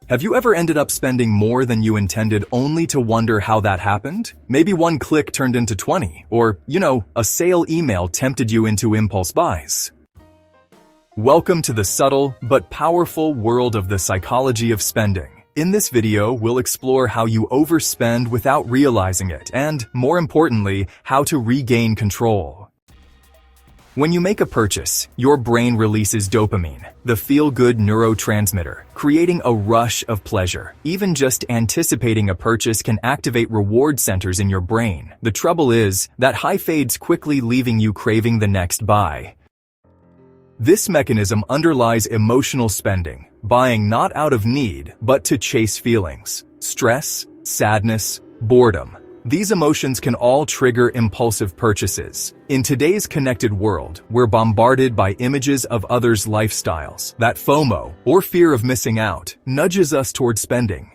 Have you ever ended up spending more than you intended only to wonder how that happened? Maybe one click turned into 20, or, a sale email tempted you into impulse buys. Welcome to the subtle but powerful world of the psychology of spending. In this video, we'll explore how you overspend without realizing it, and, more importantly, how to regain control. When you make a purchase, your brain releases dopamine, the feel-good neurotransmitter, creating a rush of pleasure. Even just anticipating a purchase can activate reward centers in your brain. The trouble is that high fades quickly, leaving you craving the next buy. This mechanism underlies emotional spending, buying not out of need, but to chase feelings. Stress, sadness, boredom. These emotions can all trigger impulsive purchases. In today's connected world, we're bombarded by images of others' lifestyles. That FOMO, or fear of missing out, nudges us toward spending.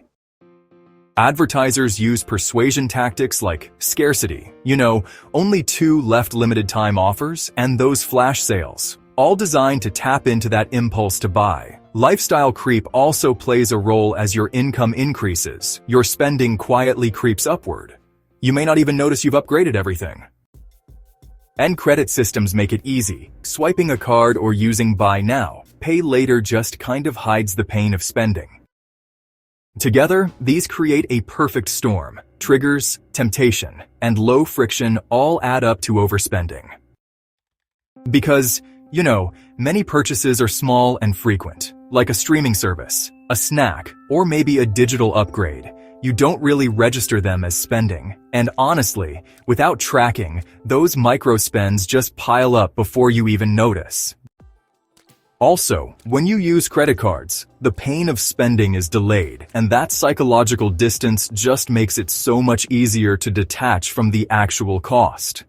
Advertisers use persuasion tactics like scarcity, only 2 left limited time offers, and those flash sales, all designed to tap into that impulse to buy. Lifestyle creep also plays a role. As your income increases, your spending quietly creeps upward. You may not even notice you've upgraded everything. And credit systems make it easy. Swiping a card or using buy now, pay later just kind of hides the pain of spending. Together, these create a perfect storm. Triggers, temptation, and low friction all add up to overspending. Because, many purchases are small and frequent, like a streaming service, a snack, or maybe a digital upgrade. You don't really register them as spending. And honestly, without tracking, those micro spends just pile up before you even notice. Also, when you use credit cards, the pain of spending is delayed, and that psychological distance just makes it so much easier to detach from the actual cost.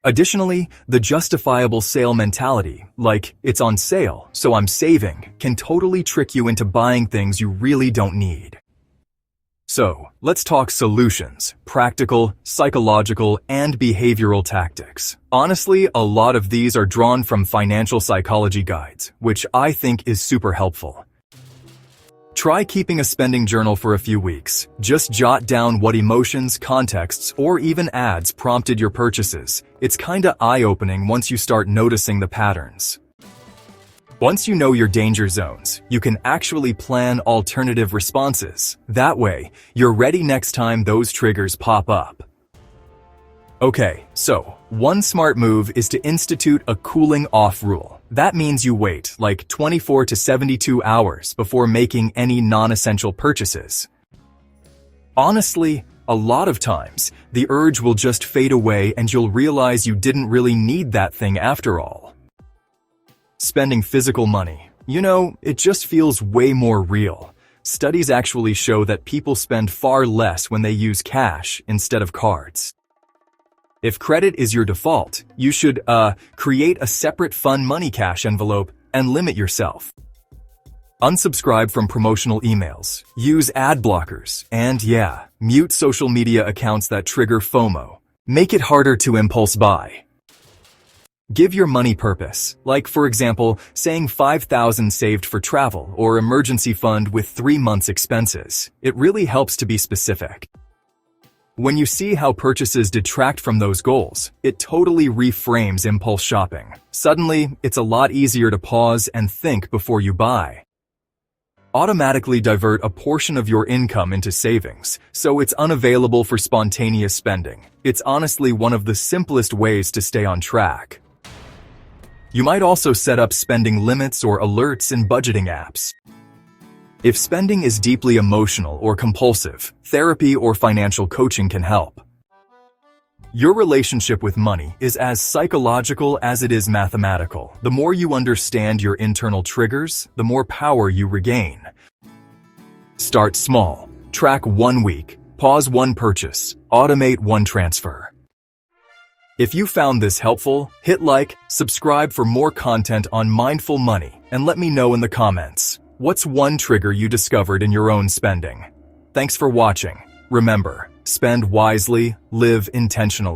Additionally, the justifiable sale mentality, like it's on sale, so I'm saving, can totally trick you into buying things you really don't need. So, let's talk solutions, practical, psychological, and behavioral tactics. Honestly, a lot of these are drawn from financial psychology guides, which I think is super helpful. Try keeping a spending journal for a few weeks. Just jot down what emotions, contexts, or even ads prompted your purchases. It's kinda eye-opening once you start noticing the patterns. Once you know your danger zones, you can actually plan alternative responses. That way, you're ready next time those triggers pop up. Okay, so one smart move is to institute a cooling off rule. That means you wait like 24 to 72 hours before making any non-essential purchases. Honestly, a lot of times, the urge will just fade away and you'll realize you didn't really need that thing after all. Spending physical money, it just feels way more real. Studies actually show that people spend far less when they use cash instead of cards. If credit is your default, you should, create a separate fun money cash envelope and limit yourself. Unsubscribe from promotional emails, use ad blockers, and mute social media accounts that trigger FOMO. Make it harder to impulse buy. Give your money purpose, like for example, saying $5,000 saved for travel or emergency fund with 3 months expenses. It really helps to be specific. When you see how purchases detract from those goals, it totally reframes impulse shopping. Suddenly, it's a lot easier to pause and think before you buy. Automatically divert a portion of your income into savings, so it's unavailable for spontaneous spending. It's honestly one of the simplest ways to stay on track. You might also set up spending limits or alerts in budgeting apps. If spending is deeply emotional or compulsive, therapy or financial coaching can help. Your relationship with money is as psychological as it is mathematical. The more you understand your internal triggers, the more power you regain. Start small. Track 1 week. Pause 1 purchase. Automate 1 transfer. If you found this helpful, hit like, subscribe for more content on mindful money, and let me know in the comments. What's one trigger you discovered in your own spending? Thanks for watching. Remember, spend wisely, live intentionally.